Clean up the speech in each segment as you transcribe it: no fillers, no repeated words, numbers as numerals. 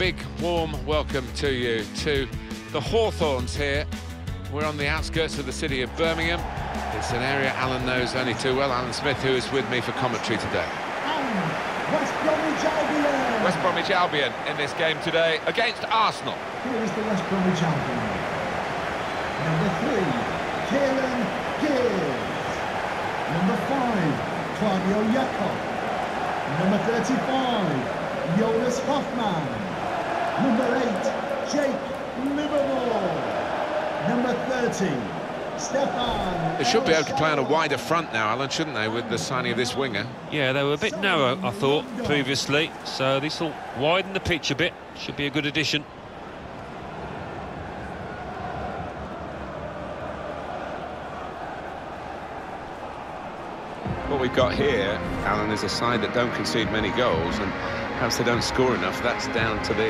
big, warm welcome to you to the Hawthorns here. We're on the outskirts of the city of Birmingham. It's an area Alan knows only too well. Alan Smith, who is with me for commentary today. West Bromwich Albion. West Bromwich Albion in this game today against Arsenal. Here is the West Bromwich Albion. Number 3, Kieran Gibbs. Number 5, Claudio Jakob. Number 35, Jonas Hoffmann. Number 8, Jake Livermore. Number 30, Stefan. They should be able to play on a wider front now, Alan, shouldn't they, with the signing of this winger? Yeah, they were a bit narrow, I thought, previously, so this will widen the pitch a bit. Should be a good addition. What we've got here, Alan, is a side that don't concede many goals, and perhaps they don't score enough. That's down to the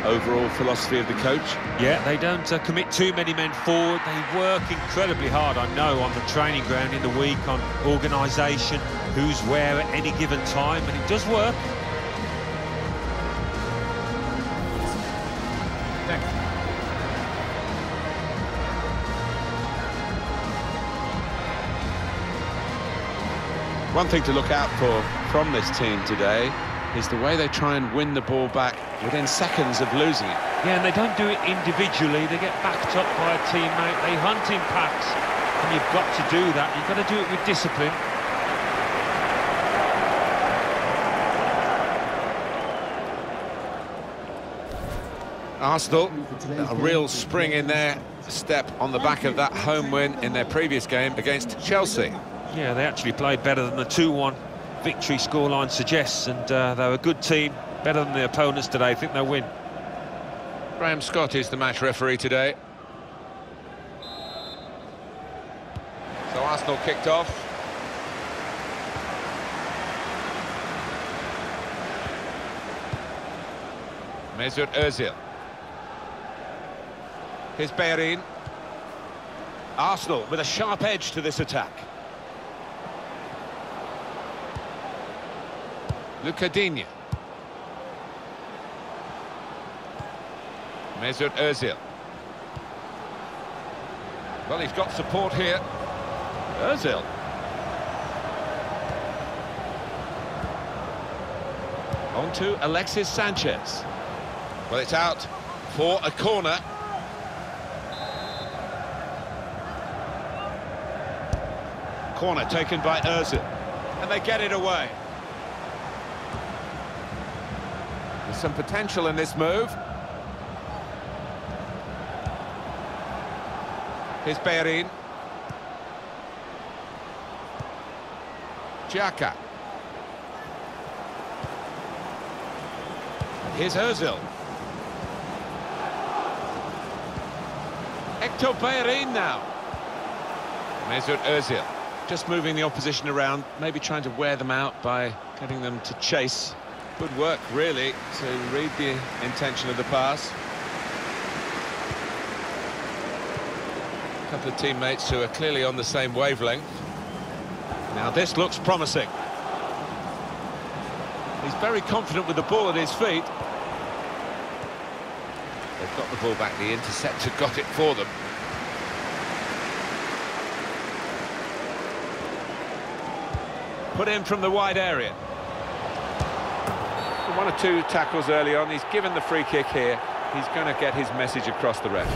overall philosophy of the coach. Yeah, they don't commit too many men forward. They work incredibly hard, I know, on the training ground in the week, on organisation, who's where at any given time, and it does work. One thing to look out for from this team today is the way they try and win the ball back within seconds of losing it. Yeah, and they don't do it individually. They get backed up by a teammate. They hunt in packs, and you've got to do that. You've got to do it with discipline. Arsenal, a real spring in their step on the back of that home win in their previous game against Chelsea. Yeah, they actually played better than the 2-1 victory scoreline suggests, and they're a good team, better than the opponents today. I think they'll win. Graham Scott is the match referee today. So Arsenal kicked off. Mesut Ozil. Here's Bellerin. Arsenal with a sharp edge to this attack. Lucadinha. Mesut Ozil. Well, he's got support here. Ozil. On to Alexis Sanchez. Well, it's out for a corner. Corner taken by Ozil. And they get it away. There's some potential in this move. Here's Bellerin. Xhaka. Here's Ozil. Hector Bellerin now. Mesut Ozil. Just moving the opposition around, maybe trying to wear them out by getting them to chase. Good work, really, to read the intention of the pass. A couple of teammates who are clearly on the same wavelength. Now this looks promising. He's very confident with the ball at his feet. They've got the ball back, the interceptor got it for them. Put in from the wide area. One or two tackles early on. He's given the free kick here. He's going to get his message across the ref.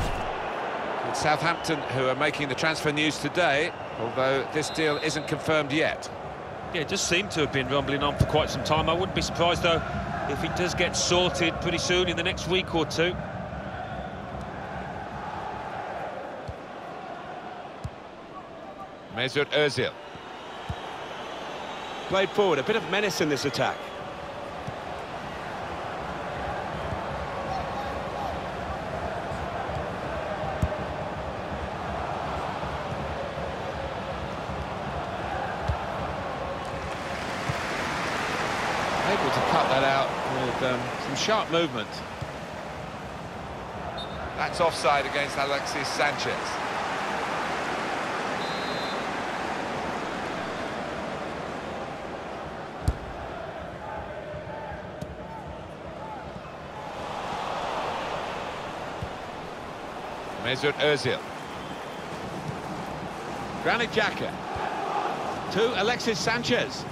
It's Southampton who are making the transfer news today, although this deal isn't confirmed yet. Yeah, it just seemed to have been rumbling on for quite some time. I wouldn't be surprised, though, if it does get sorted pretty soon in the next week or two. Mesut Ozil. Played forward, a bit of menace in this attack. Able to cut that out with some sharp movement. That's offside against Alexis Sanchez. Mesut Ozil. Granit Xhaka. To Alexis Sanchez.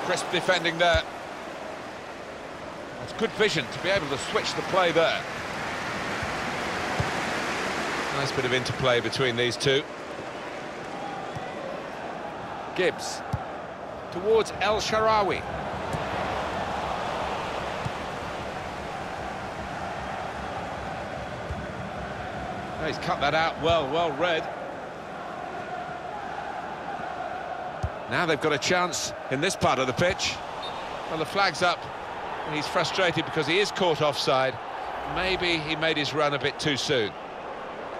Crisp defending there. That's good vision to be able to switch the play there. Nice bit of interplay between these two. Gibbs towards El Shaarawy. Oh, he's cut that out well read. Now they've got a chance in this part of the pitch. Well, the flag's up, and he's frustrated because he is caught offside. Maybe he made his run a bit too soon.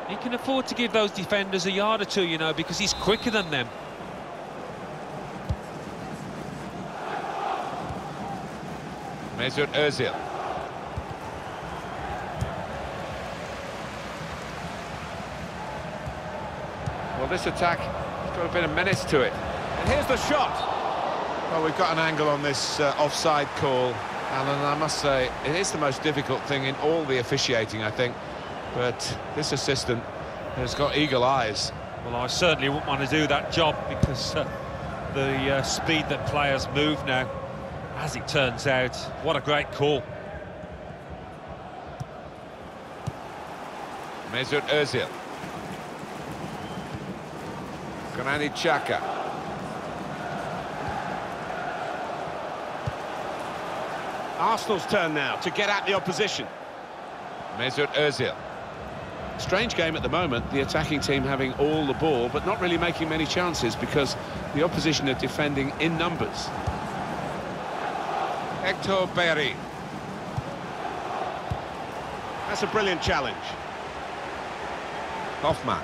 He can afford to give those defenders a yard or two, you know, because he's quicker than them. Mesut Ozil. Well, this attack has got a bit of menace to it. And here's the shot. Well, we've got an angle on this offside call, Alan. I must say, it is the most difficult thing in all the officiating, I think. But this assistant has got eagle eyes. Well, I certainly wouldn't want to do that job because the speed that players move now, as it turns out, what a great call. Mesut Ozil. Granit Xhaka. Arsenal's turn now to get at the opposition. Mesut Ozil. Strange game at the moment, the attacking team having all the ball, but not really making many chances because the opposition are defending in numbers. Hector Bellerin. That's a brilliant challenge. Hoffman.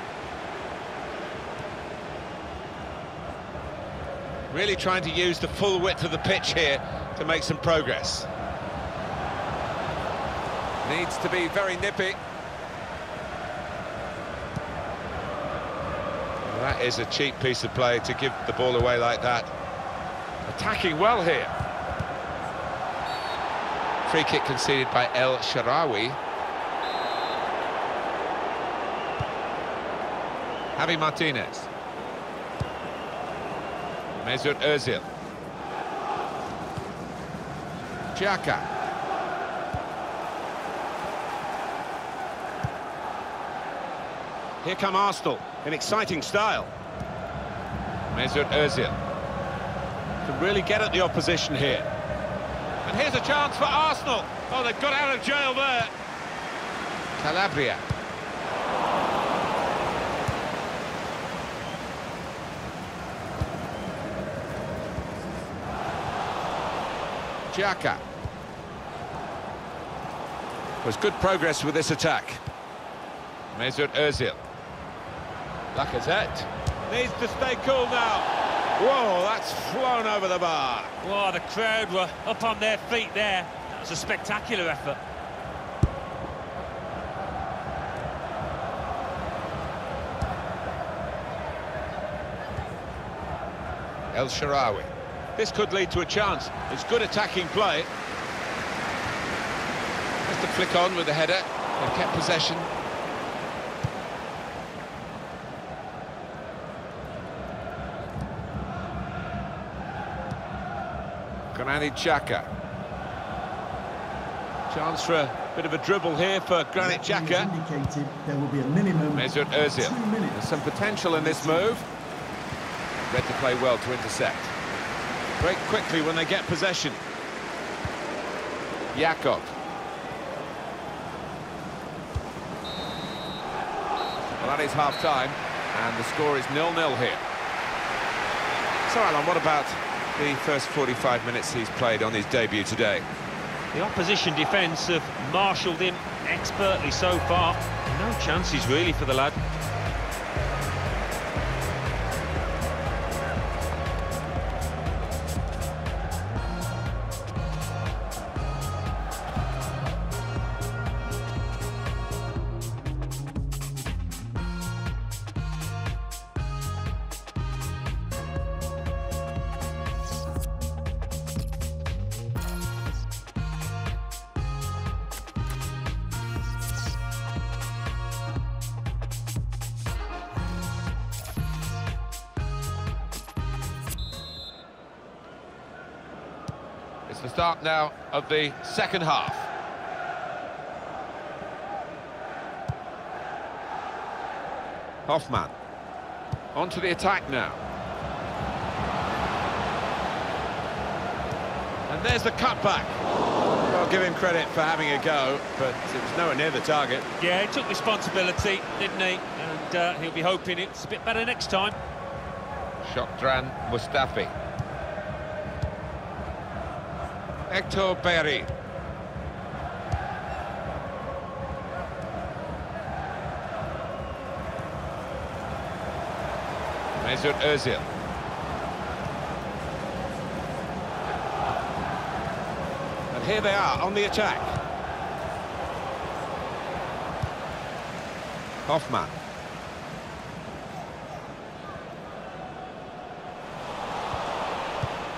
Really trying to use the full width of the pitch here to make some progress. Needs to be very nippy. Well, that is a cheap piece of play to give the ball away like that. Attacking well here. Free kick conceded by El Shaarawy. Javi Martinez. Mesut Ozil. Xhaka. Here come Arsenal in exciting style. Mesut Ozil can really get at the opposition here. And here's a chance for Arsenal. Oh, they've got out of jail there. Calabria. Xhaka. Was good progress with this attack. Mesut Ozil. Lacazette. Needs to stay cool now. Whoa, that's flown over the bar. Well, the crowd were up on their feet there. That was a spectacular effort. El Shaarawy. This could lead to a chance. It's good attacking play. Just to flick on with the header. They've kept possession. Granit Xhaka. Chance for a bit of a dribble here for Granit Xhaka. There will be a minimum Mesut Ozil. 2 minutes. There's some potential in this move. Read to play well to intercept. Break quickly when they get possession. Jakob. Well, that is half-time, and the score is 0-0 here. So, Alan, what about the first 45 minutes he's played on his debut today? The opposition defence have marshalled him expertly so far. No chances really for the lad. It's the start now of the second half. Hoffman. On to the attack now. And there's the cutback. I'll give him credit for having a go, but it was nowhere near the target. Yeah, he took responsibility, didn't he? And he'll be hoping it's a bit better next time. Shotran Mustafi. Hector Berry. Mesut Özil. And here they are on the attack. Hoffman.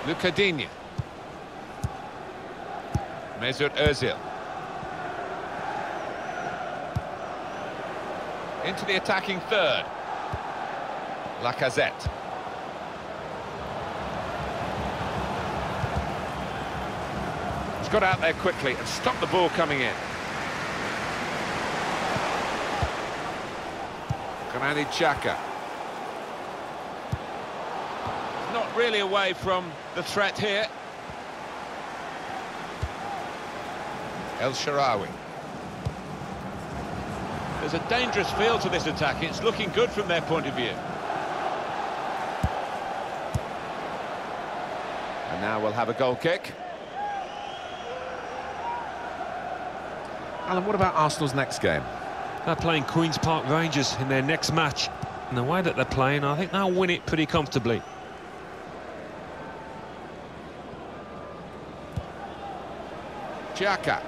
Lucadinha. Mesut Özil. Into the attacking third. Lacazette. He's got out there quickly and stopped the ball coming in. Granit Xhaka. Not really away from the threat here. El Shaarawy. There's a dangerous feel to this attack. It's looking good from their point of view. And now we'll have a goal kick. Alan, what about Arsenal's next game? They're playing Queen's Park Rangers in their next match. And the way that they're playing, I think they'll win it pretty comfortably. Xhaka.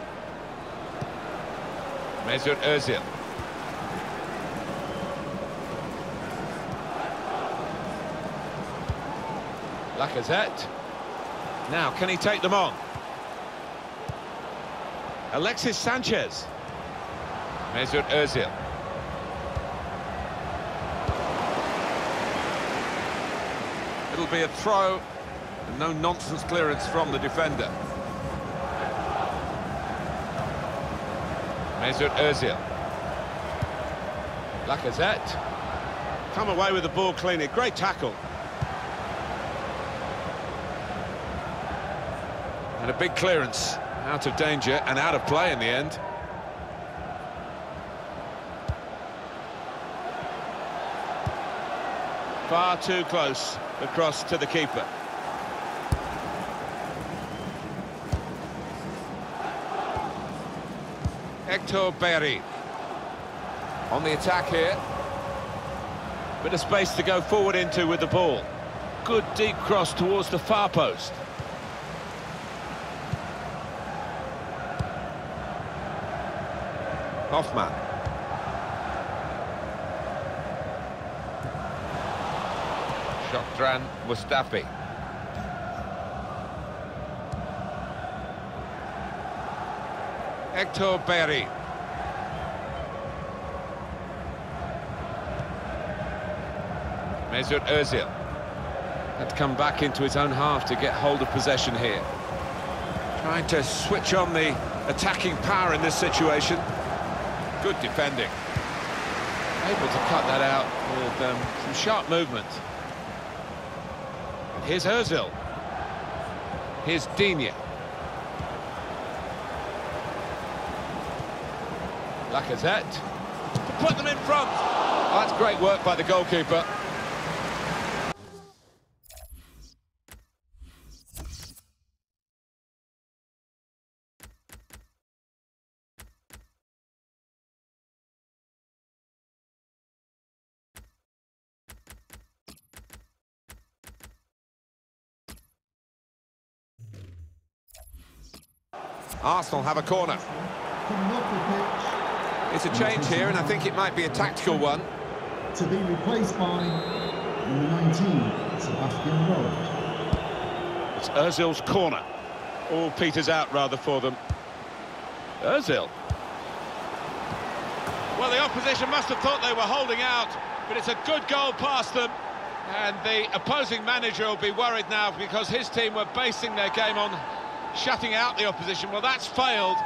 Mesut Özil. Lacazette. Now, can he take them on? Alexis Sanchez. Mesut Özil. It'll be a throw, and no nonsense clearance from the defender. Mesut Özil. Lacazette. Come away with the ball cleanly. Great tackle. And a big clearance. Out of danger and out of play in the end. Far too close across to the keeper. Hector Berry. On the attack here. Bit of space to go forward into with the ball. Good deep cross towards the far post. Hoffman. Shotran Mustafi. Hector Berry. Mesut Özil. Had to come back into his own half to get hold of possession here. Trying to switch on the attacking power in this situation. Good defending. Able to cut that out with some sharp movement. And here's Özil. Here's Digne. Lacazette. To put them in front. Oh, that's great work by the goalkeeper. Arsenal have a corner. It's a change here, and I think it might be a tactical one. To be replaced by number 19, Sebastian Rowe. It's Özil's corner. All peters out rather for them. Özil. Well, the opposition must have thought they were holding out, but it's a good goal past them. And the opposing manager will be worried now because his team were basing their game on shutting out the opposition. Well, that's failed,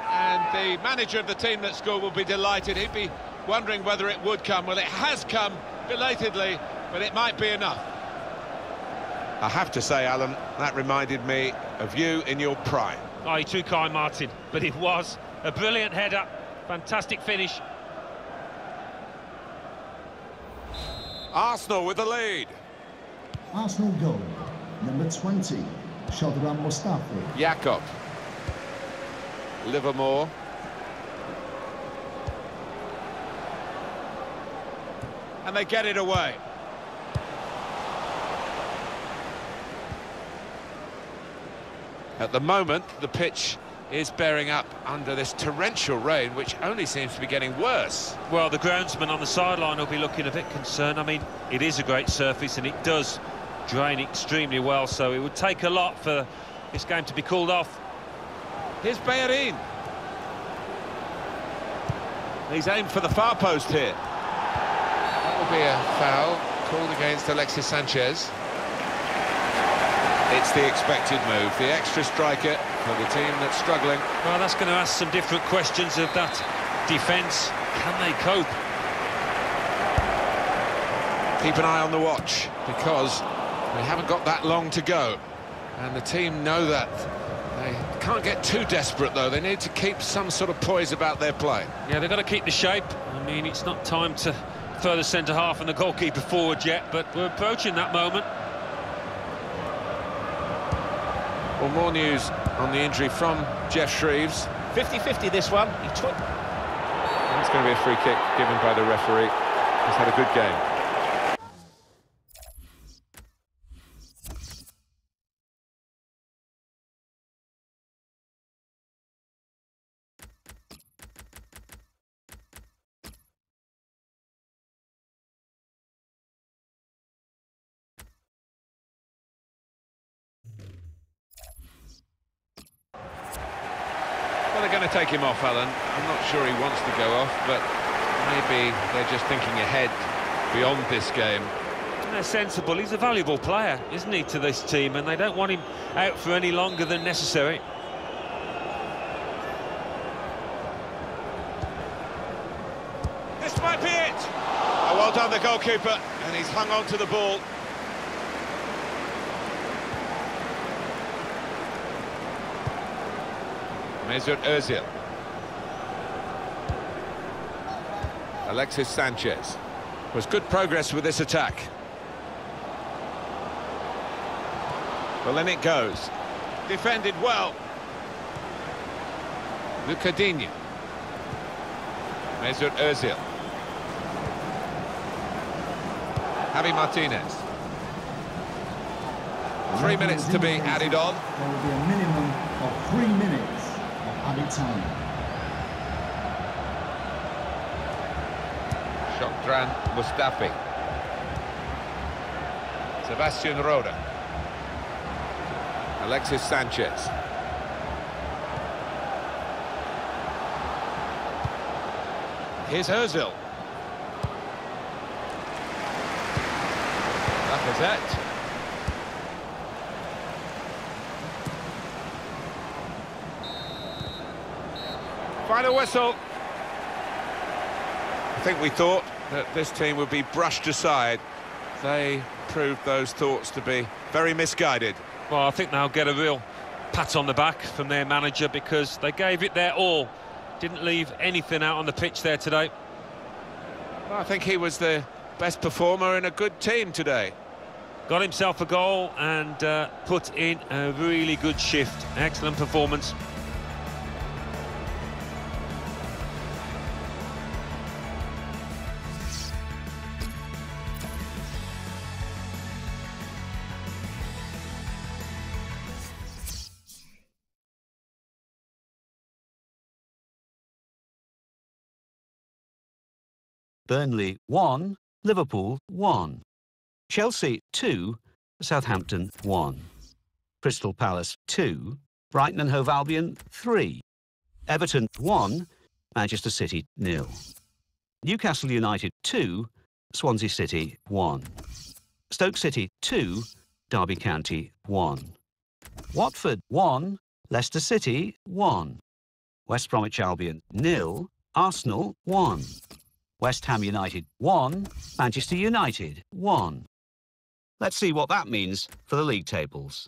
and the manager of the team that scored will be delighted. He'd be wondering whether it would come. Well, it has come, belatedly, but it might be enough. I have to say, Alan, that reminded me of you in your prime. Oh, you're too kind, Martin, but it was a brilliant header, fantastic finish. Arsenal with the lead. Arsenal goal, number 20, Shkodran Mustafi. Jakob. Livermore. And they get it away. At the moment, the pitch is bearing up under this torrential rain, which only seems to be getting worse. Well, the groundsman on the sideline will be looking a bit concerned. I mean, it is a great surface and it does drain extremely well, so it would take a lot for this game to be called off. Here's Bellerin. He's aimed for the far post here. That will be a foul called against Alexis Sanchez. It's the expected move, the extra striker for the team that's struggling. Well, that's going to ask some different questions of that defence. Can they cope? Keep an eye on the watch, because they haven't got that long to go. And the team know that. They can't get too desperate, though. They need to keep some sort of poise about their play. Yeah, they've got to keep the shape. I mean, it's not time to throw the centre-half and the goalkeeper forward yet, but we're approaching that moment. Well, more news on the injury from Jeff Shreves. 50-50 this one. He took... And it's going to be a free kick given by the referee. He's had a good game. Well, they're going to take him off, Alan. I'm not sure he wants to go off, but maybe they're just thinking ahead beyond this game. They're sensible. He's a valuable player, isn't he, to this team, and they don't want him out for any longer than necessary. This might be it! Oh, well done, the goalkeeper, and he's hung on to the ball. Mesut Ozil. Alexis Sanchez. Was good progress with this attack. Well, then it goes. Defended well. Lucadinho. Mesut Ozil. Javi Martinez. 3 minutes to be added on. There will be a minimum of 3 minutes of added time. Shkodran Mustafi. Sebastian Rode. Alexis Sanchez. Here's Ozil. Lacazette. Final whistle. I think we thought that this team would be brushed aside. They proved those thoughts to be very misguided. Well, I think they'll get a real pat on the back from their manager because they gave it their all. Didn't leave anything out on the pitch there today. Well, I think he was the best performer in a good team today. Got himself a goal and put in a really good shift. Excellent performance. Burnley 1, Liverpool 1. Chelsea 2, Southampton 1. Crystal Palace 2, Brighton and Hove Albion 3. Everton 1, Manchester City 0. Newcastle United 2, Swansea City 1. Stoke City 2, Derby County 1. Watford 1, Leicester City 1. West Bromwich Albion 0. Arsenal 1. West Ham United 1. Manchester United 1. Let's see what that means for the league tables.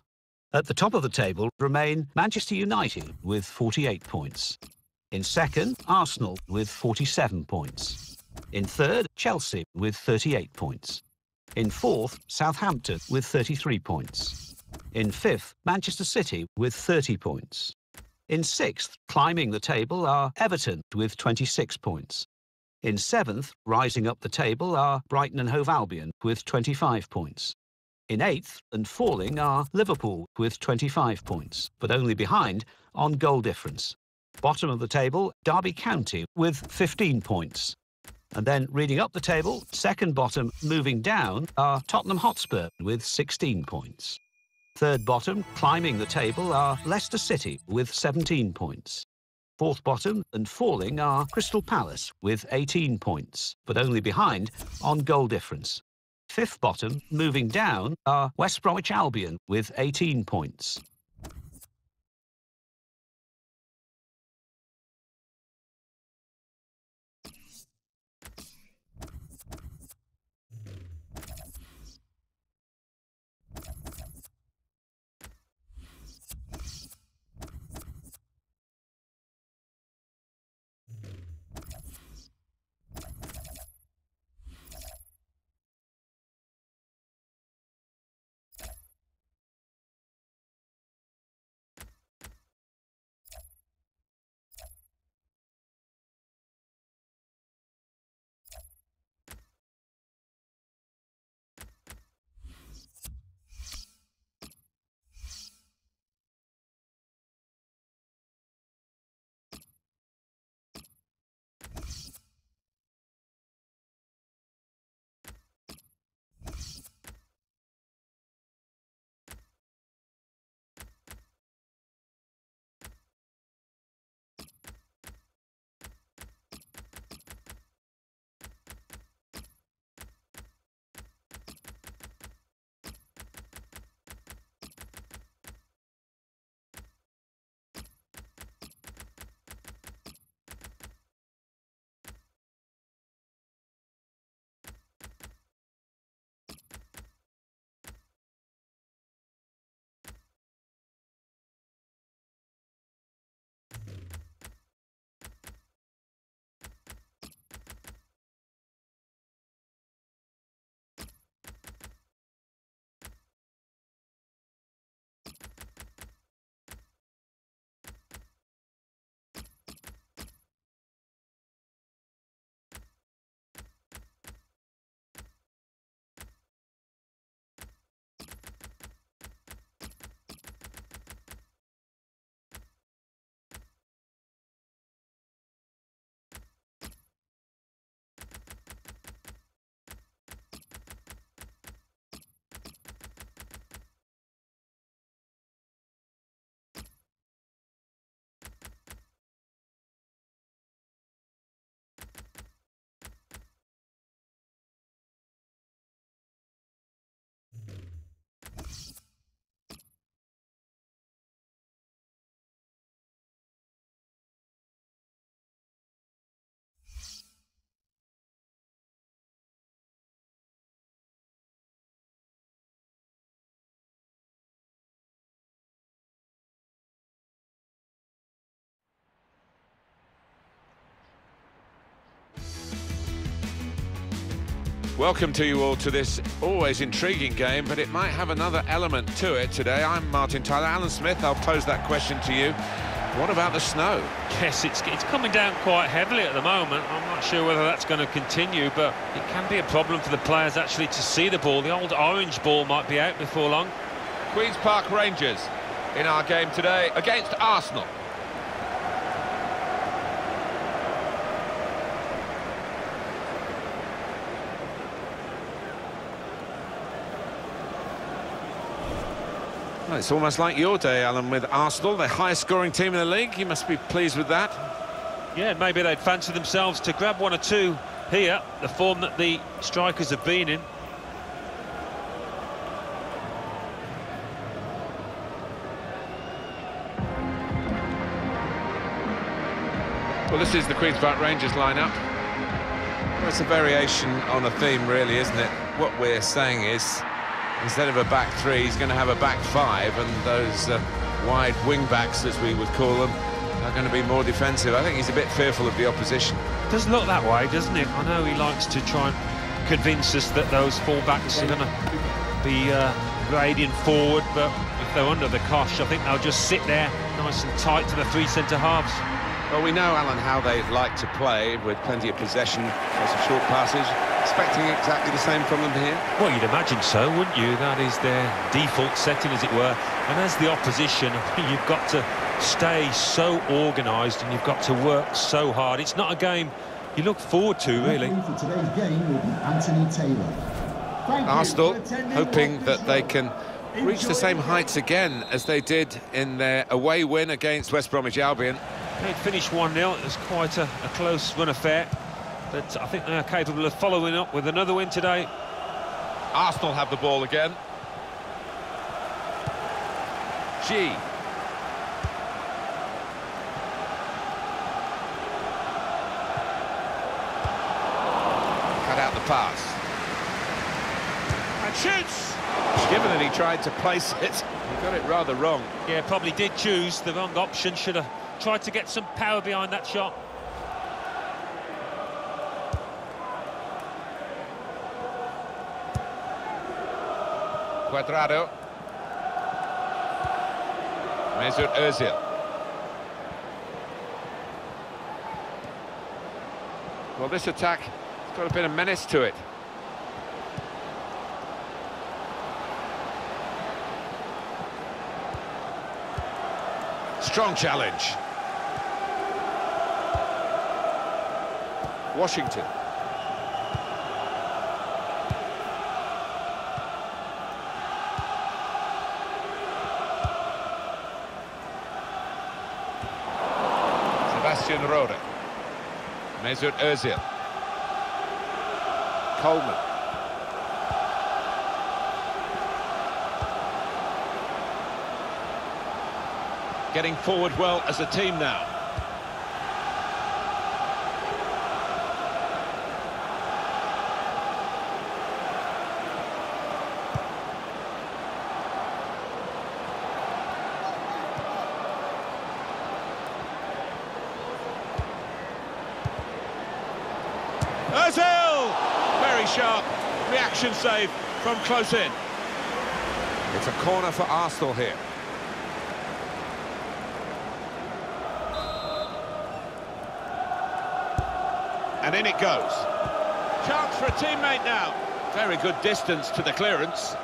At the top of the table remain Manchester United with 48 points. In second, Arsenal with 47 points. In third, Chelsea with 38 points. In fourth, Southampton with 33 points. In fifth, Manchester City with 30 points. In sixth, climbing the table, are Everton with 26 points. In seventh, rising up the table, are Brighton and Hove Albion with 25 points. In eighth and falling are Liverpool with 25 points, but only behind on goal difference. Bottom of the table, Derby County with 15 points. And then reading up the table, second bottom moving down are Tottenham Hotspur with 16 points. Third bottom, climbing the table, are Leicester City with 17 points. Fourth bottom and falling are Crystal Palace with 18 points, but only behind on goal difference. Fifth bottom, moving down, are West Bromwich Albion with 18 points. Welcome to you all to this always intriguing game, but it might have another element to it today. I'm Martin Tyler. Alan Smith, I'll pose that question to you. What about the snow? Yes, it's coming down quite heavily at the moment. I'm not sure whether that's going to continue, but it can be a problem for the players actually to see the ball. The old orange ball might be out before long. Queen's Park Rangers in our game today against Arsenal. Well, it's almost like your day, Alan, with Arsenal, the highest scoring team in the league. You must be pleased with that. Yeah, maybe they'd fancy themselves to grab one or two here, the form that the strikers have been in. Well, this is the Queen's Park Rangers lineup. Well, it's a variation on a theme, really, isn't it? What we're saying is, instead of a back three, he's going to have a back five, and those wide wing-backs, as we would call them, are going to be more defensive. I think he's a bit fearful of the opposition. It does look that way, doesn't it? I know he likes to try and convince us that those full-backs are going to be gradient forward, but if they're under the cosh, I think they'll just sit there nice and tight to the three centre-halves. Well, we know, Alan, how they like to play, with plenty of possession, lots of short passes. Expecting exactly the same from them here? Well, you'd imagine so, wouldn't you? That is their default setting, as it were. And as the opposition, you've got to stay so organised and you've got to work so hard. It's not a game you look forward to, really. For today's game will be Anthony Taylor. Arsenal hoping that they can reach the same heights again as they did in their away win against West Bromwich Albion. They'd finished 1-0. It was quite a close run affair, but I think they're capable of following up with another win today. Arsenal have the ball again. G. Cut out the pass. And shoots! Given that he tried to place it, he got it rather wrong. Yeah, probably did choose the wrong option. Should have tried to get some power behind that shot. Cuadrado. Mesut Ozil. Well, this attack has got a bit of menace to it. Strong challenge. Washington. Sebastian Rode. Mesut Ozil. Coleman. Getting forward well as a team now. Ozil! Very sharp reaction save from close in. It's a corner for Arsenal here. And in it goes. Chance for a teammate now. Very good distance to the clearance.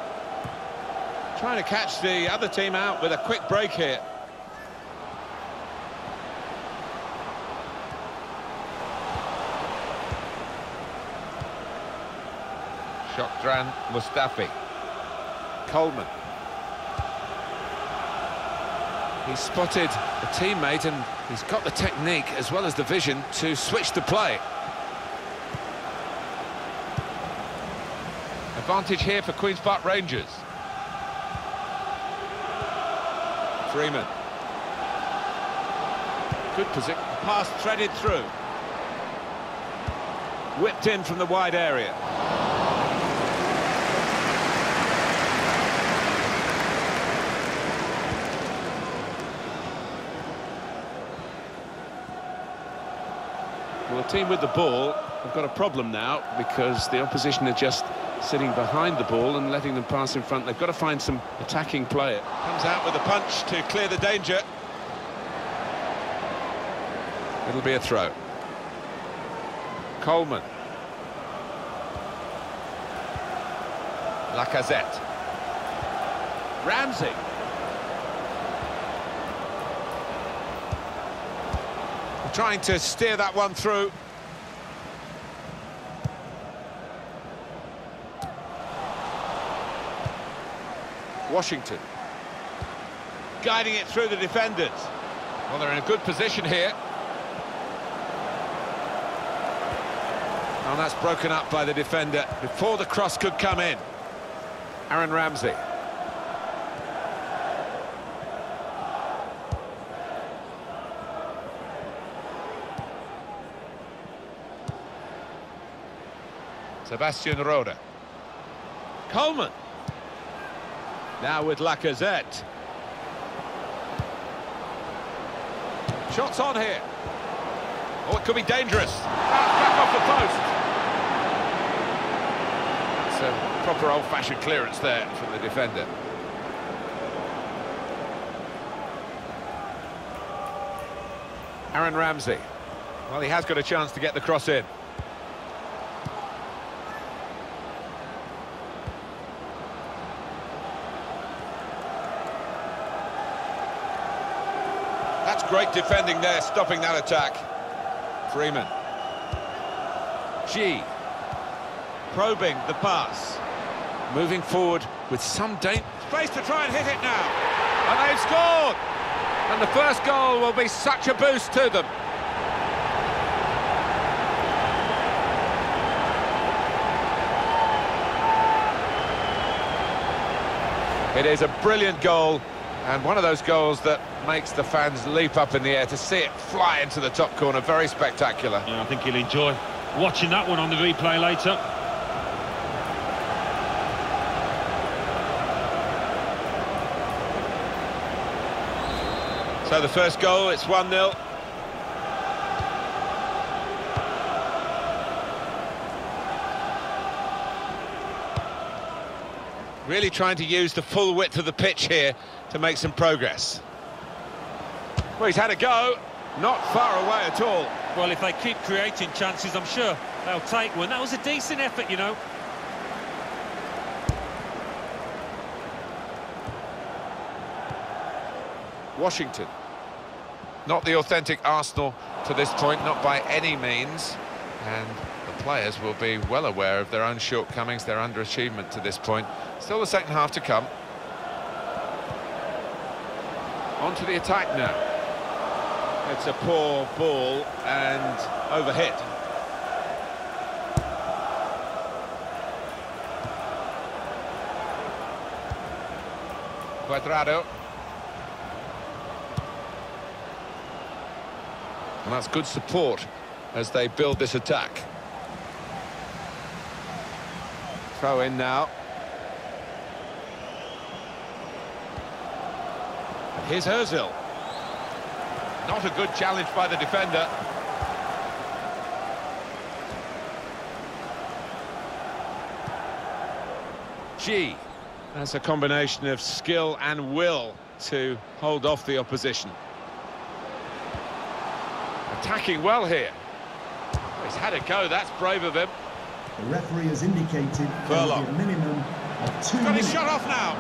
Trying to catch the other team out with a quick break here. Shokdran Mustafi. Coleman. He's spotted a teammate and he's got the technique as well as the vision to switch the play. Advantage here for Queen's Park Rangers. Freeman. Good position. Pass threaded through. Whipped in from the wide area. Well, the team with the ball have got a problem now because the opposition are just sitting behind the ball and letting them pass in front. They've got to find some attacking play. Comes out with a punch to clear the danger. It'll be a throw. Coleman. Lacazette. Ramsey. Trying to steer that one through. Washington. Guiding it through the defenders. Well, they're in a good position here. Oh, that's broken up by the defender before the cross could come in. Aaron Ramsey. Sebastian Rode. Coleman. Now with Lacazette. Shots on here. Oh, it could be dangerous. Back off the post. That's a proper old-fashioned clearance there from the defender. Aaron Ramsey. Well, he has got a chance to get the cross in. That's great defending there, stopping that attack. Freeman. G. Probing the pass. Moving forward with some danger. Space to try and hit it now. And they've scored! And the first goal will be such a boost to them. It is a brilliant goal, and one of those goals that makes the fans leap up in the air to see it fly into the top corner. Very spectacular. Yeah, I think he'll enjoy watching that one on the replay later. So the first goal, it's 1-0. Really trying to use the full width of the pitch here to make some progress. Well, he's had a go, not far away at all. Well, if they keep creating chances, I'm sure they'll take one. That was a decent effort, you know. Washington. Not the authentic Arsenal to this point, not by any means. And the players will be well aware of their own shortcomings, their underachievement to this point. Still the second half to come. On to the attack now. It's a poor ball and overhit. Cuadrado. And that's good support as they build this attack. Throw in now. Here's Ozil. Not a good challenge by the defender. G. That's a combination of skill and will to hold off the opposition. Attacking well here. He's had a go, that's brave of him. The referee has indicated Furlong. a minimum of 2 Got minutes. his shot off now.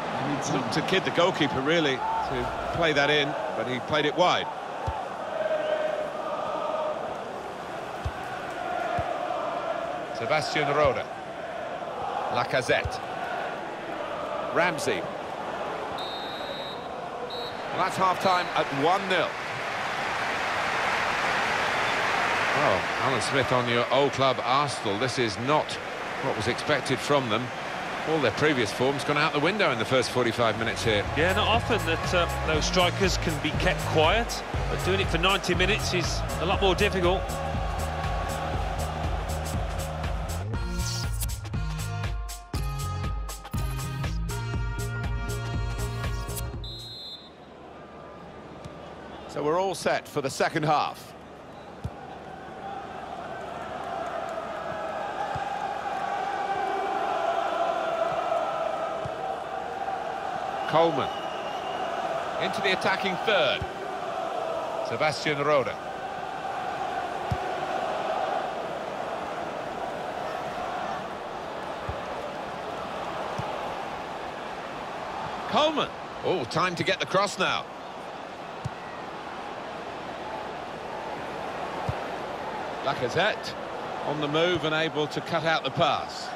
Looked to kid the goalkeeper, really, to play that in, but he played it wide. Sebastian Rode. Lacazette. Ramsey. Well, that's half-time at 1-0. Oh, Alan Smith on your old club Arsenal. This is not what was expected from them. All their previous form's gone out the window in the first 45 minutes here. Yeah, not often that those strikers can be kept quiet, but doing it for 90 minutes is a lot more difficult. So we're all set for the second half. Coleman. Into the attacking third. Sebastian Rode. Coleman. Oh, time to get the cross now. Lacazette on the move and able to cut out the pass.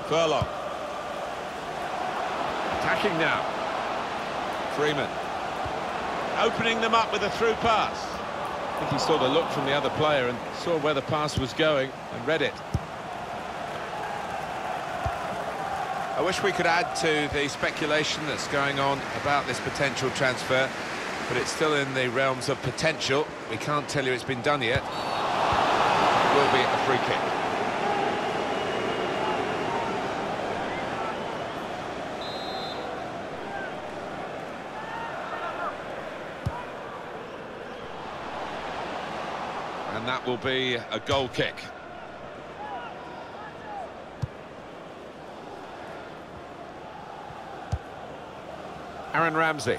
Furlong. Attacking now. Freeman. Opening them up with a through pass. I think he saw the look from the other player and saw where the pass was going and read it. I wish we could add to the speculation that's going on about this potential transfer, but it's still in the realms of potential. We can't tell you it's been done yet. It will be a free kick. And that will be a goal kick. Aaron Ramsey.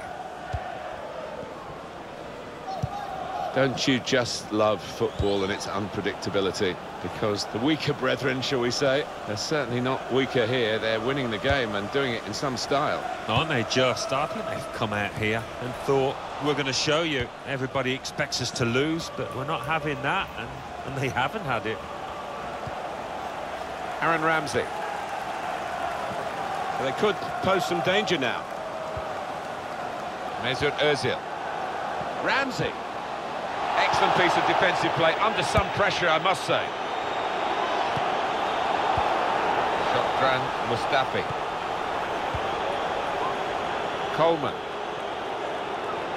Don't you just love football and its unpredictability? Because the weaker brethren, shall we say, they're certainly not weaker here. They're winning the game and doing it in some style. Aren't they just? I think they've come out here and thought, we're going to show you. Everybody expects us to lose, but we're not having that, and they haven't had it. Aaron Ramsey. They could pose some danger now. Mesut Ozil. Ramsey. Excellent piece of defensive play, under some pressure, I must say. Shotran Mustafi. Coleman.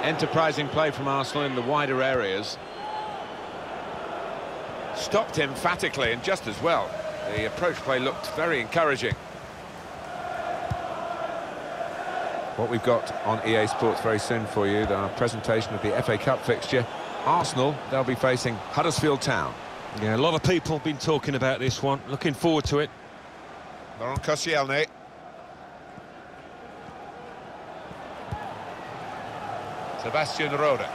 Enterprising play from Arsenal in the wider areas. Stopped emphatically and just as well. The approach play looked very encouraging. What we've got on EA Sports very soon for you, our presentation of the FA Cup fixture. Arsenal, they'll be facing Huddersfield Town. Yeah, a lot of people have been talking about this one. Looking forward to it. Laurent Koscielny. Sebastian Rode.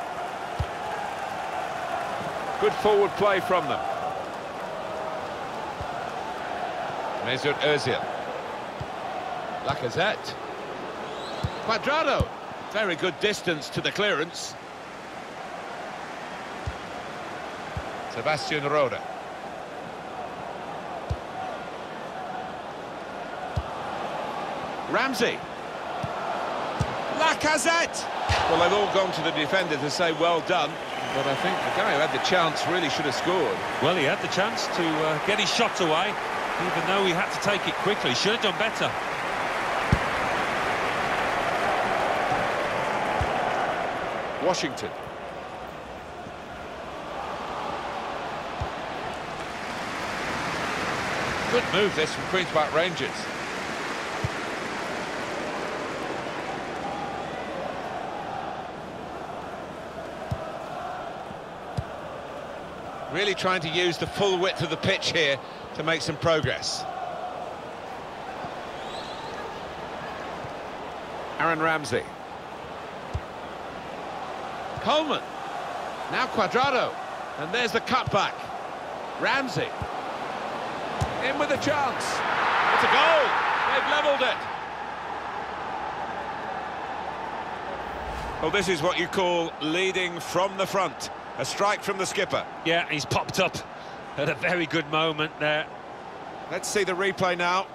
Good forward play from them. Mesut Ozil. Lacazette. Cuadrado. Very good distance to the clearance. Sebastian Rode. Ramsey. Lacazette. Well, they've all gone to the defender to say well done, but I think the guy who had the chance really should have scored. Well, he had the chance to get his shot away, even though he had to take it quickly. Should have done better. Washington. Good move this from Queen's Park Rangers. Really trying to use the full width of the pitch here to make some progress. Aaron Ramsey. Coleman. Now Cuadrado. And there's the cutback. Ramsey. In with a chance. It's a goal. They've levelled it. Well, this is what you call leading from the front. A strike from the skipper. Yeah, he's popped up at a very good moment there. Let's see the replay now.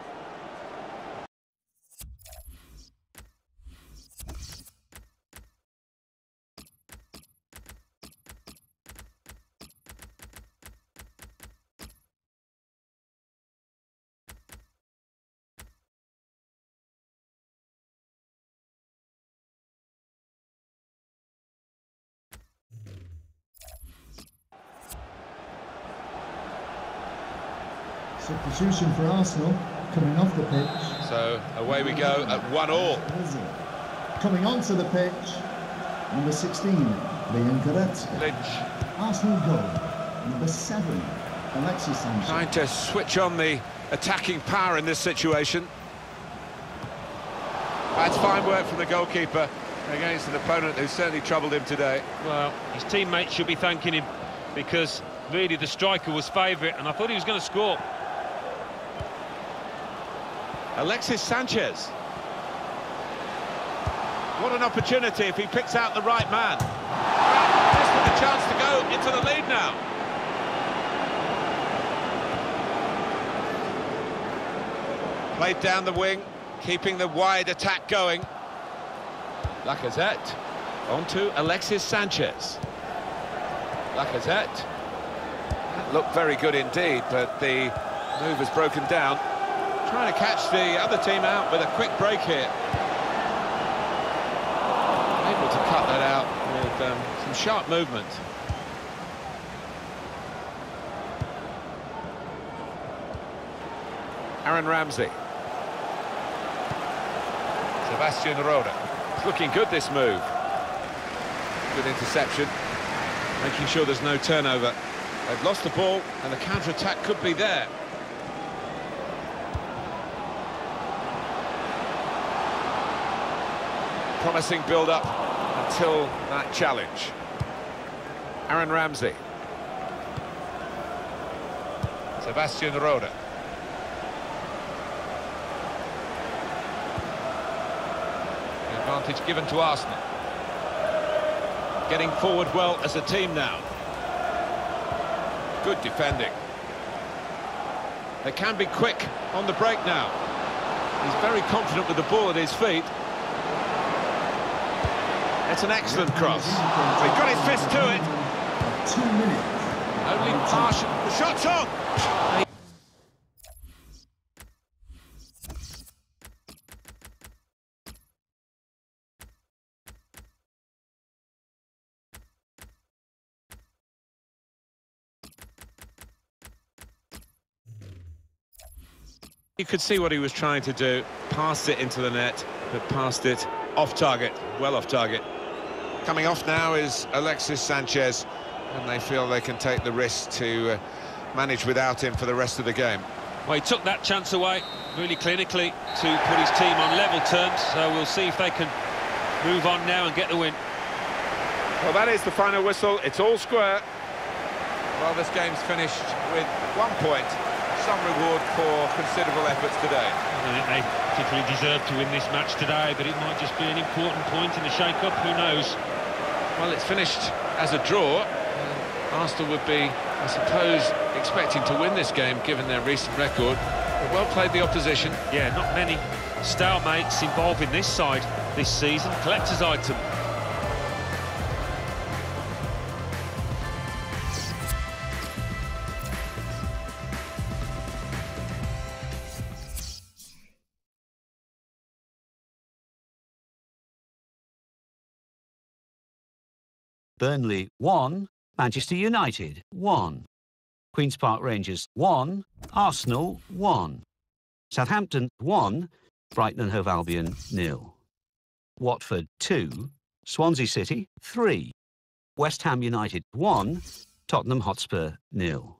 Substitution for Arsenal, coming off the pitch. So away we go at 1-1. Coming onto the pitch, number 16, Leon Goretzka. Lynch. Arsenal goal, number 7, Alexis Sanchez. Trying to switch on the attacking power in this situation. That's fine work from the goalkeeper against an opponent who certainly troubled him today. Well, his teammates should be thanking him, because really the striker was favourite and I thought he was going to score. Alexis Sanchez. What an opportunity if he picks out the right man. Just with a chance to go into the lead now. Played down the wing, keeping the wide attack going. Lacazette. On to Alexis Sanchez. Lacazette. That looked very good indeed, but the move has broken down. Trying to catch the other team out with a quick break here. Able to cut that out with some sharp movement. Aaron Ramsey. Sebastian Roda. It's looking good, this move. Good interception. Making sure there's no turnover. They've lost the ball and the counter-attack could be there. Promising build-up until that challenge. Aaron Ramsey. Sebastian Roda. The advantage given to Arsenal. Getting forward well as a team now. Good defending. They can be quick on the break now. He's very confident with the ball at his feet. It's an excellent cross. He got his fist to it. 2 minutes. Only partial. The shot's on. You could see what he was trying to do. Passed it into the net, but passed it off target. Well off target. Coming off now is Alexis Sanchez, and they feel they can take the risk to manage without him for the rest of the game. Well, he took that chance away really clinically to put his team on level terms, so we'll see if they can move on now and get the win. Well, that is the final whistle. It's all square. Well, this game's finished with 1 point. Some reward for considerable efforts today. I don't think they particularly deserve to win this match today, but it might just be an important point in the shake-up, who knows? Well, it's finished as a draw. Arsenal would be, I suppose, expecting to win this game, given their recent record. But well played the opposition. Yeah, not many stalemates involved in this side this season. Collector's item. Burnley 1, Manchester United 1, Queen's Park Rangers 1, Arsenal 1, Southampton 1, Brighton and Hove Albion 0, Watford 2, Swansea City 3, West Ham United 1, Tottenham Hotspur 0.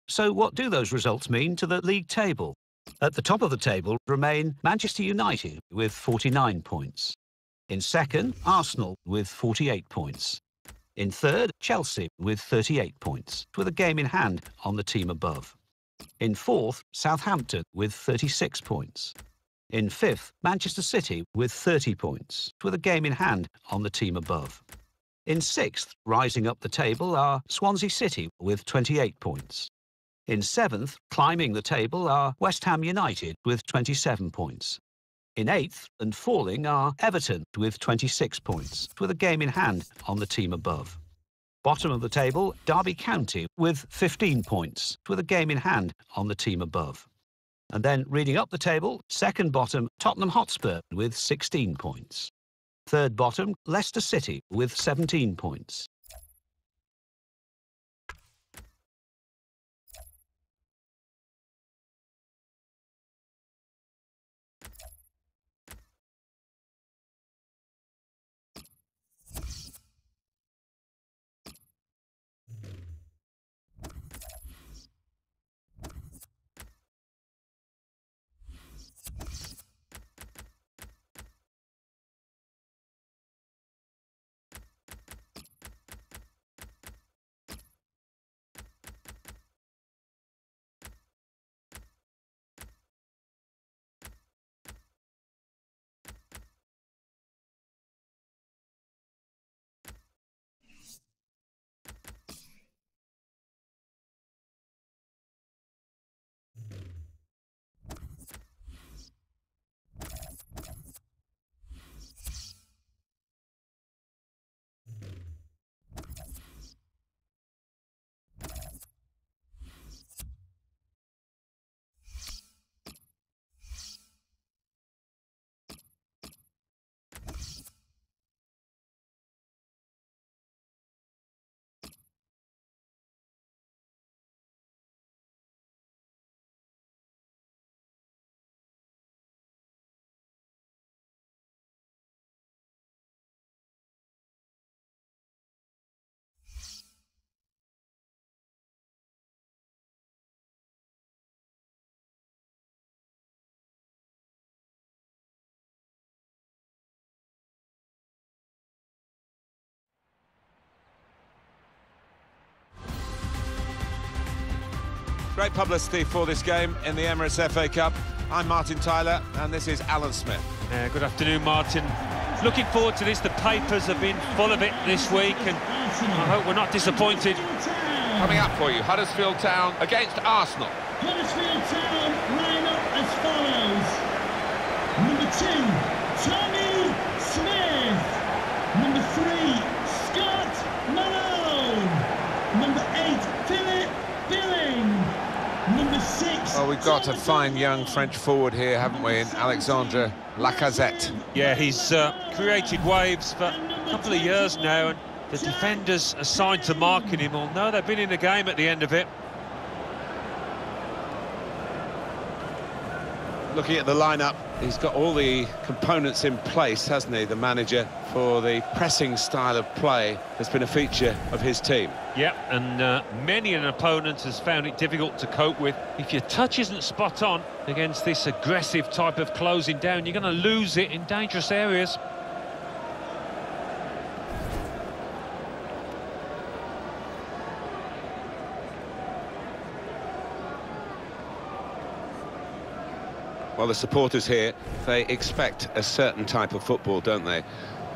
So what do those results mean to the league table? At the top of the table remain Manchester United with 49 points. In second, Arsenal with 48 points. In third, Chelsea with 38 points, with a game in hand on the team above. In fourth, Southampton with 36 points. In fifth, Manchester City with 30 points, with a game in hand on the team above. In sixth, rising up the table, are Swansea City with 28 points. In seventh, climbing the table, are West Ham United with 27 points. In eighth and falling are Everton with 26 points, with a game in hand on the team above. Bottom of the table, Derby County with 15 points, with a game in hand on the team above. And then reading up the table, second bottom, Tottenham Hotspur with 16 points. Third bottom, Leicester City with 17 points. Great publicity for this game in the Emirates FA Cup. I'm Martin Tyler, and this is Alan Smith. Good afternoon, Martin. Looking forward to this. The papers have been full of it this week, and I hope we're not disappointed. Coming up for you, Huddersfield Town against Arsenal. Huddersfield Town line up as follows. Number 2, Tommy Smith. Number 3, Scott Malone. Number 8, Philip Billing. Number 6... Well, we've got a fine young French forward here, haven't we, in Alexandre Lacazette. Yeah, he's created waves for a couple of years now, and the defenders assigned to marking him will know they've been in the game at the end of it. Looking at the lineup, he's got all the components in place, hasn't he, the manager, for the pressing style of play that's been a feature of his team. Yep, and many an opponent has found it difficult to cope with. If your touch isn't spot on against this aggressive type of closing down, you're going to lose it in dangerous areas. Well, the supporters here, they expect a certain type of football, don't they?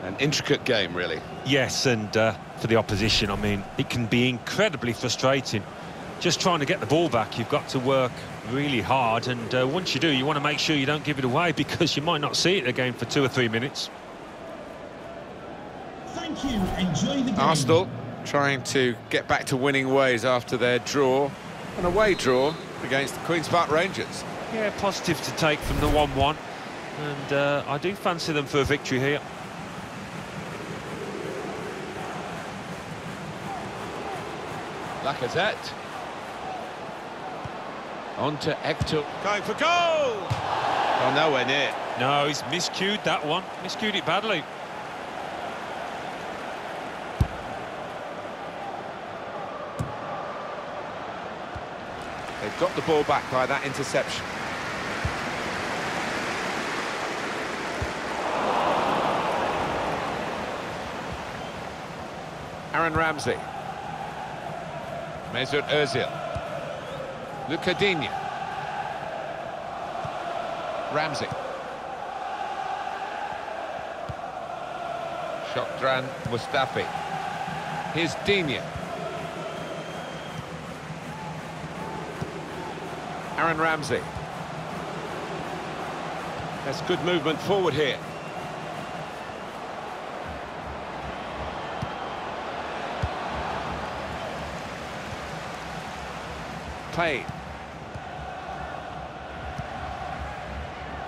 An intricate game, really. Yes, and for the opposition, I mean, it can be incredibly frustrating. Just trying to get the ball back, you've got to work really hard, and once you do, you want to make sure you don't give it away, because you might not see it again for 2 or 3 minutes. Thank you. Enjoy the game. Arsenal trying to get back to winning ways after their draw, an away draw against the Queen's Park Rangers. Yeah, positive to take from the 1-1, and I do fancy them for a victory here. Lacazette. On to Hector. Going for goal! Oh, nowhere near. No, he's miscued that one. Miscued it badly. They've got the ball back by that interception. Aaron Ramsey. Mesut Ozil. Luca Digne. Ramsey. Shokran Mustafi. Here's Digne. Aaron Ramsey. That's good movement forward here. Payne.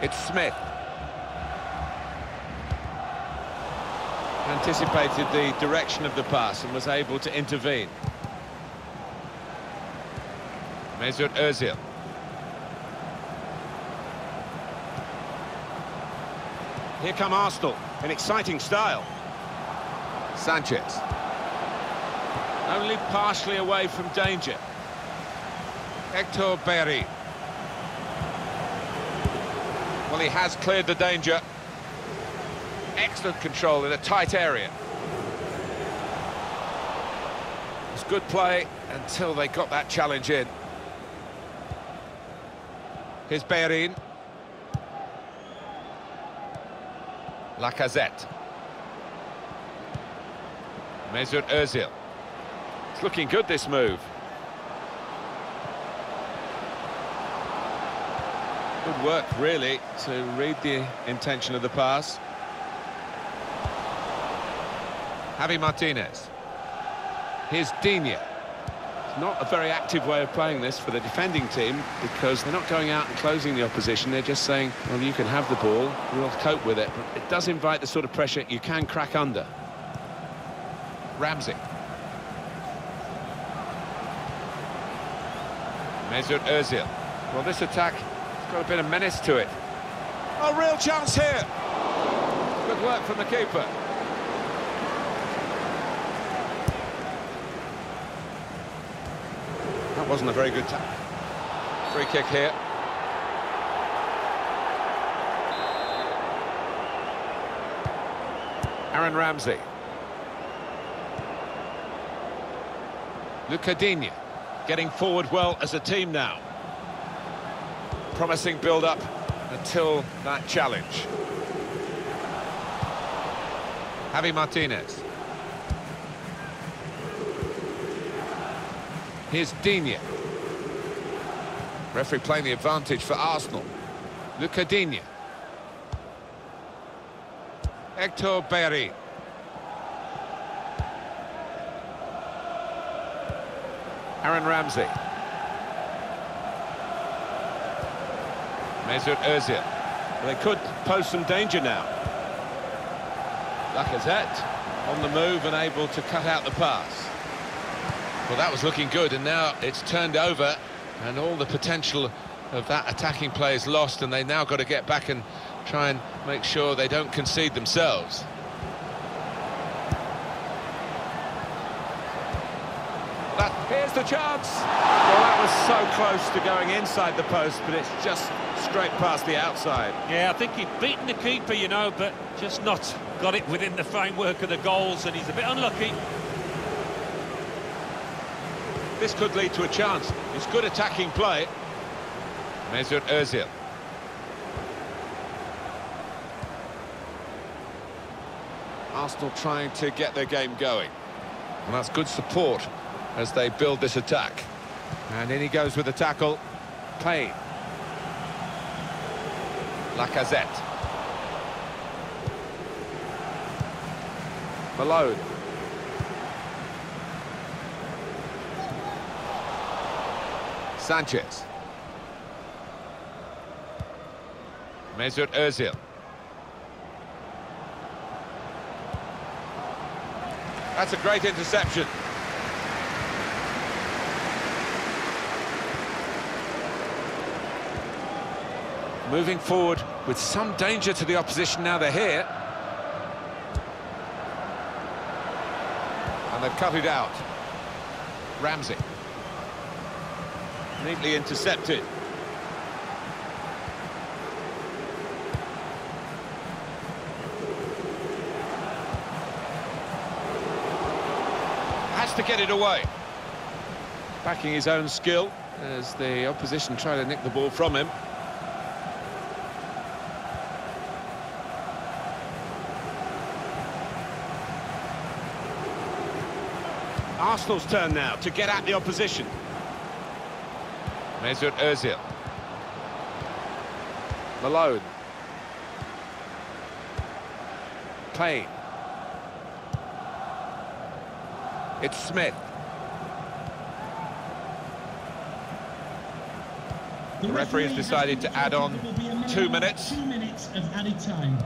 It's Smith. Anticipated the direction of the pass and was able to intervene. Mesut Ozil. Here come Arsenal, in exciting style. Sanchez. Only partially away from danger. Hector Bellerin. Well, he has cleared the danger. Excellent control in a tight area. It was good play until they got that challenge in. Here's Bellerin. Lacazette. Mesut Ozil. It's looking good, this move. Good work, really, to read the intention of the pass. Javi Martinez. Here's Digne. It's not a very active way of playing this for the defending team, because they're not going out and closing the opposition. They're just saying, well, you can have the ball, we'll cope with it. But it does invite the sort of pressure you can crack under. Ramsey. Mesut Ozil. Well, this attack has got a bit of menace to it. Oh, real chance here. Good work from the keeper. That wasn't a very good free kick here. Aaron Ramsey. Luca Digne. getting forward well as a team now. Promising build-up until that challenge. Javi Martinez. Here's Digne. Referee playing the advantage for Arsenal. Luca Digne. Hector Bellerin. Aaron Ramsey. Mesut Ozil. They could pose some danger now. Lacazette on the move and able to cut out the pass. Well, that was looking good, and now it's turned over, and all the potential of that attacking play is lost, and they now got to get back and try and make sure they don't concede themselves. Here's the chance. Well, that was so close to going inside the post, but it's just straight past the outside. Yeah, I think he'd beaten the keeper, you know, but just not got it within the framework of the goals, and he's a bit unlucky. This could lead to a chance. It's good attacking play. Mesut Ozil. Arsenal trying to get their game going. And that's good support as they build this attack. And in he goes with the tackle. Payne. Lacazette. Malone. Sanchez. Mesut Ozil. That's a great interception. Moving forward with some danger to the opposition now they're here. And they've cut it out. Ramsey. Neatly intercepted. Has to get it away. Backing his own skill as the opposition try to nick the ball from him. Arsenal's turn now to get at the opposition. Mesut Ozil. Malone. Payne. It's Smith. The referee has decided to add on 2 minutes. 2 minutes of added time.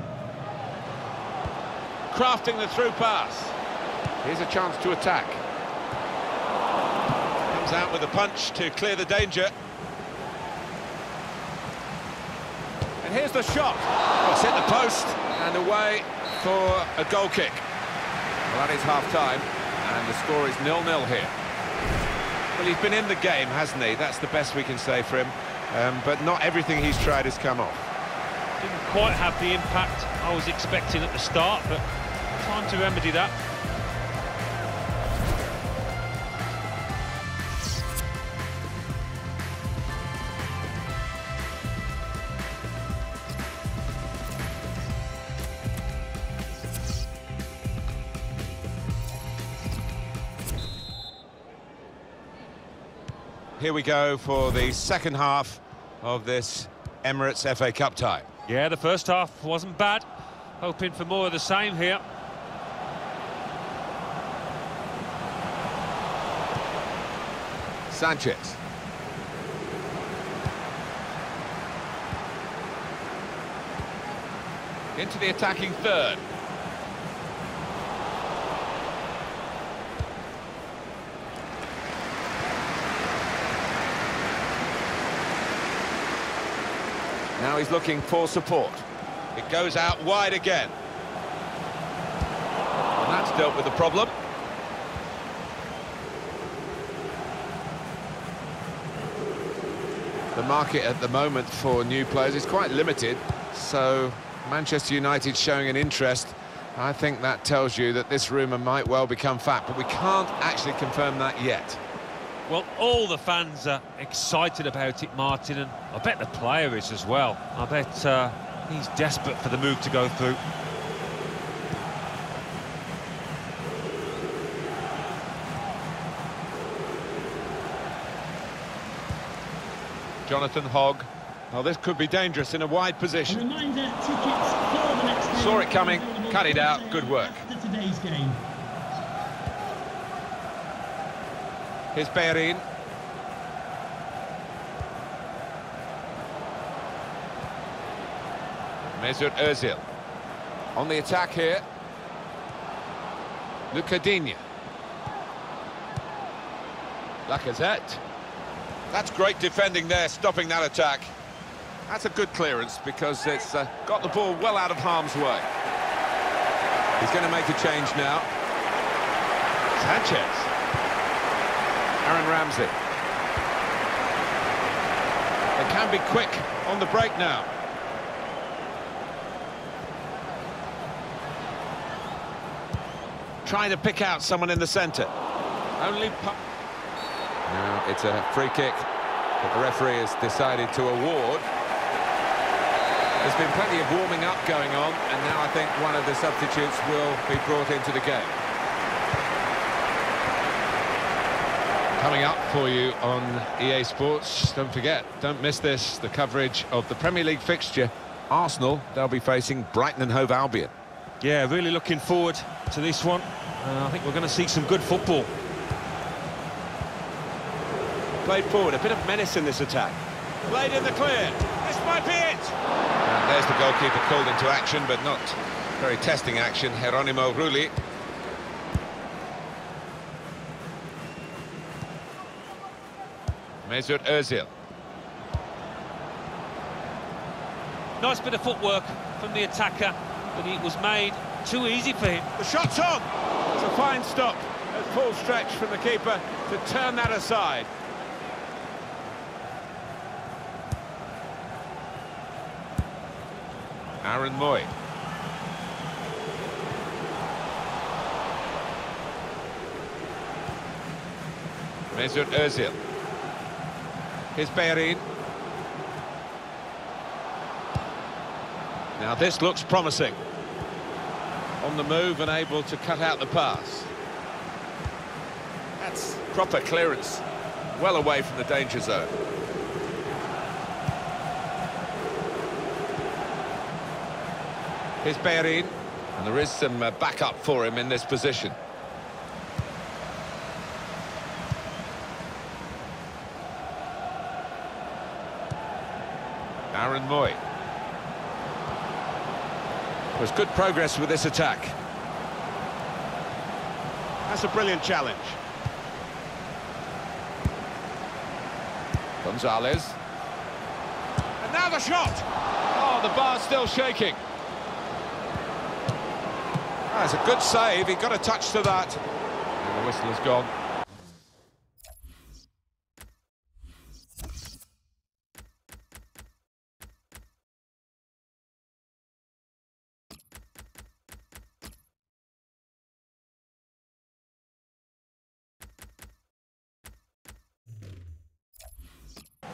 Crafting the through pass. Here's a chance to attack. Comes out with a punch to clear the danger. And here's the shot. It's hit the post and away for a goal kick. Well, that is half-time, and the score is 0-0 here. Well, he's been in the game, hasn't he? That's the best we can say for him. But not everything he's tried has come off. Didn't quite have the impact I was expecting at the start, but time to remedy that. Here we go for the second half of this Emirates FA Cup tie. Yeah, the first half wasn't bad. Hoping for more of the same here. Sanchez. Into the attacking third. Now he's looking for support. It goes out wide again. And that's dealt with the problem. The market at the moment for new players is quite limited, so Manchester United showing an interest. I think that tells you that this rumour might well become fact, but we can't actually confirm that yet. Well, all the fans are excited about it, Martin, and I bet the player is as well. I bet he's desperate for the move to go through. Jonathan Hogg. Well, this could be dangerous in a wide position. A reminder, tickets for the next game Saw it coming, are available cut it for out, sale good work. after today's game. Here's Bellerin. Mesut Özil. On the attack here. Lucadinha. Lacazette. That's great defending there, stopping that attack. That's a good clearance because it's got the ball well out of harm's way. He's going to make a change now. Sanchez. Aaron Ramsey. They can be quick on the break now. Trying to pick out someone in the centre. Now it's a free kick that the referee has decided to award. There's been plenty of warming up going on, and now I think one of the substitutes will be brought into the game. Coming up for you on EA Sports, don't forget, don't miss this, the coverage of the Premier League fixture. Arsenal, they'll be facing Brighton and Hove Albion. Yeah, really looking forward to this one. I think we're going to see some good football. Played forward, a bit of menace in this attack. Played in the clear. This might be it. And there's the goalkeeper called into action, but not very testing action. Geronimo Rulli. Mesut Özil. Nice bit of footwork from the attacker, but it was made too easy for him. The shot's on. It's a fine stop at full stretch from the keeper to turn that aside. Aaron Moy. Mesut Özil. Here's Bellerin. Now this looks promising. On the move and able to cut out the pass. That's proper clearance. Well away from the danger zone. Here's Bellerin, and there is some backup for him in this position. Aaron Moy. There's good progress with this attack. That's a brilliant challenge. Gonzalez. And now the shot! Oh, the bar's still shaking. That's a good save, he got a touch to that. And the whistle has gone.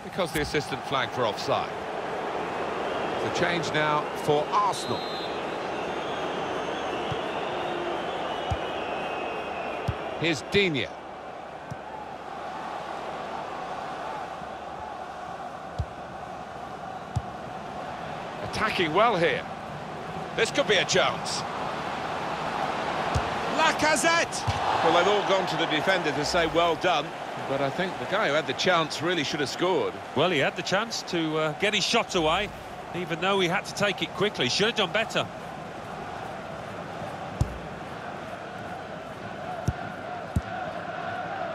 Because the assistant flagged for offside. The change now for Arsenal. Here's Digne. Attacking well here. This could be a chance. Lacazette! Well, they've all gone to the defender to say well done, but I think the guy who had the chance really should have scored. Well, he had the chance to get his shot away, even though he had to take it quickly. Should have done better.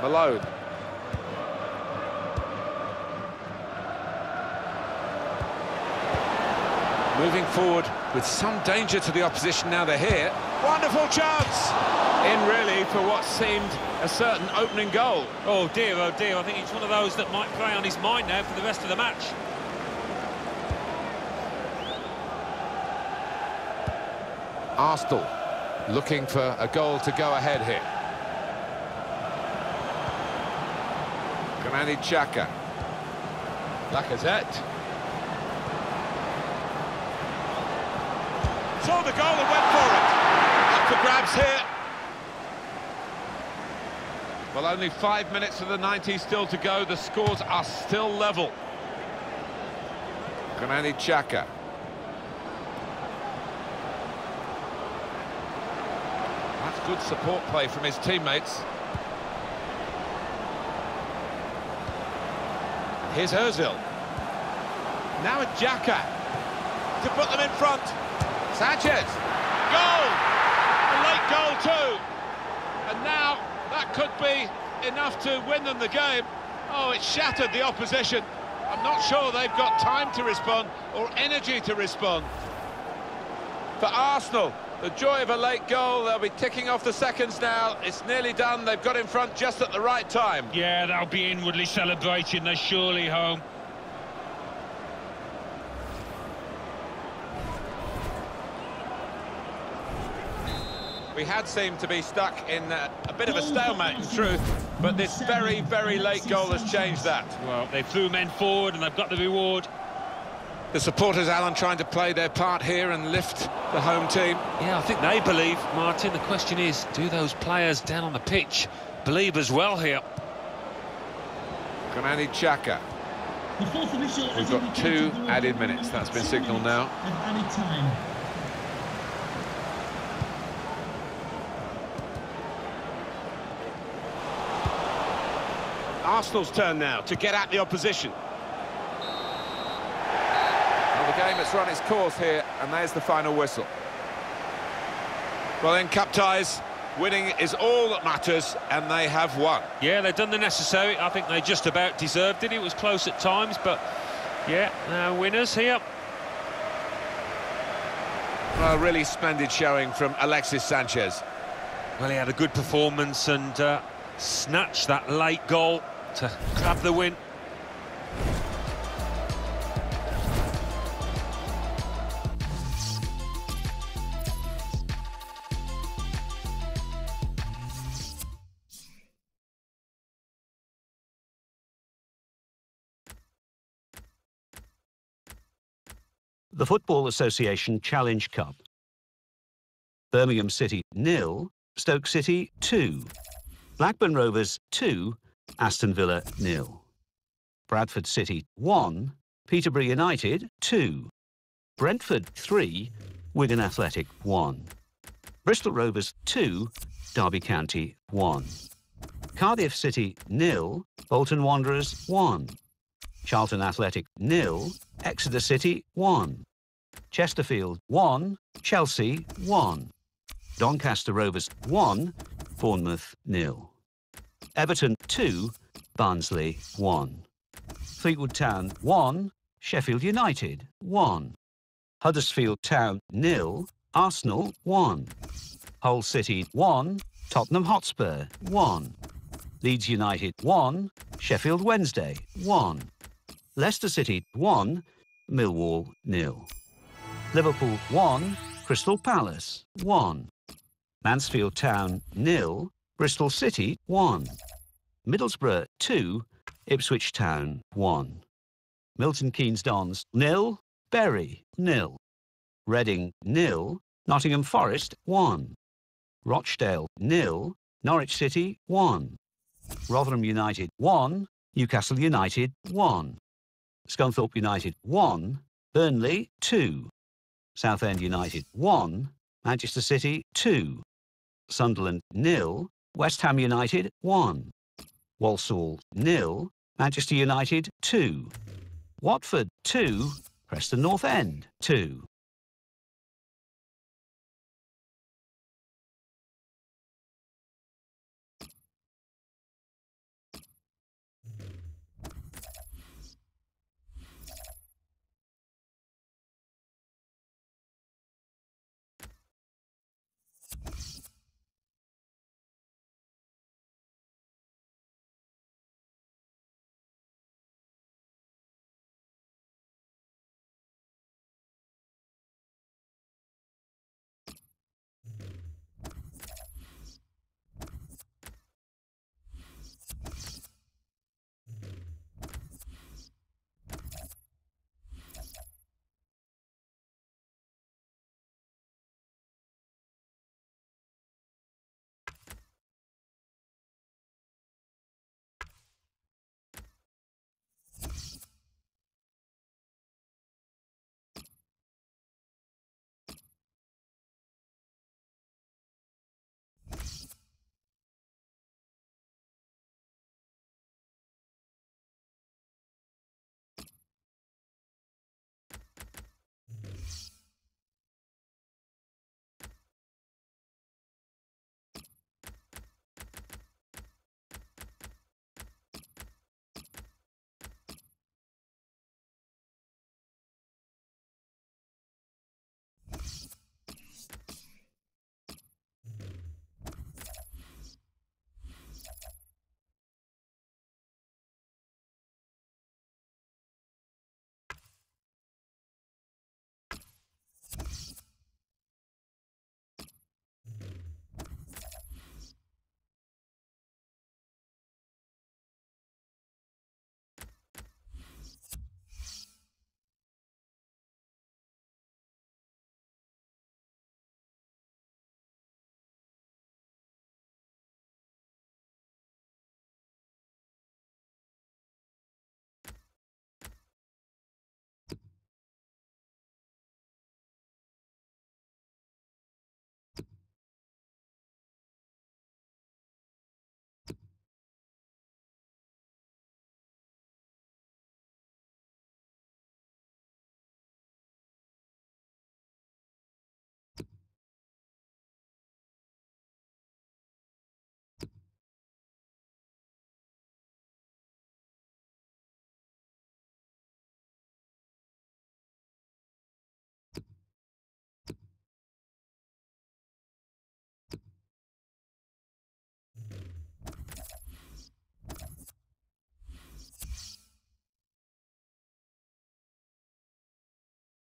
Malone. Moving forward with some danger to the opposition now they're here. Wonderful chance! In really for what seemed a certain opening goal. Oh dear, I think it's one of those that might play on his mind now for the rest of the match. Arsenal looking for a goal to go ahead here. Granit Xhaka. Lacazette. Saw the goal and went for it. Up for grabs here. Well, only 5 minutes of the 90 still to go. The scores are still level. Granit Xhaka. That's good support play from his teammates. Here's Ozil. Now a Xhaka to put them in front. Sanchez. Goal! A late goal too. And now that could be enough to win them the game. Oh, it shattered the opposition. I'm not sure they've got time to respond or energy to respond. For Arsenal, the joy of a late goal. They'll be ticking off the seconds now. It's nearly done. They've got in front just at the right time. Yeah, they'll be inwardly celebrating. They're surely home. We had seemed to be stuck in a bit of a stalemate, in truth, but this very, very late goal has changed that. Well, they threw men forward and they've got the reward. The supporters, Alan, trying to play their part here and lift the home team. Yeah, I think they believe, Martin. The question is, do those players down on the pitch believe as well here? Granit Xhaka. The fourth official has We've got indicated 2 there will added be minutes. That's been 2 signalled now. minutes of added time. Arsenal's turn now to get at the opposition. Well, the game has run its course here, and there's the final whistle. Well, in cup ties, winning is all that matters, and they have won. Yeah, they've done the necessary. I think they just about deserved it. It was close at times, but yeah, winners here. Well, a really splendid showing from Alexis Sanchez. Well, he had a good performance and snatched that late goal to grab the win. The Football Association Challenge Cup. Birmingham City 0, Stoke City 2, Blackburn Rovers 2, Aston Villa 0, Bradford City 1, Peterborough United 2, Brentford 3, Wigan Athletic 1, Bristol Rovers 2, Derby County 1, Cardiff City 0, Bolton Wanderers 1, Charlton Athletic 0, Exeter City 1, Chesterfield 1, Chelsea 1, Doncaster Rovers 1, Bournemouth 0, Everton 2, Barnsley 1, Fleetwood Town 1, Sheffield United 1, Huddersfield Town 0, Arsenal 1, Hull City 1, Tottenham Hotspur 1, Leeds United 1, Sheffield Wednesday 1, Leicester City 1, Millwall 0, Liverpool 1, Crystal Palace 1, Mansfield Town 0, Bristol City 1, Middlesbrough 2, Ipswich Town 1, Milton Keynes Dons 0, Bury 0, Reading 0, Nottingham Forest 1, Rochdale 0, Norwich City 1, Rotherham United 1, Newcastle United 1, Scunthorpe United 1, Burnley 2, Southend United 1, Manchester City 2, Sunderland 0, West Ham United 1, Walsall 0, Manchester United 2, Watford 2, Preston North End 2.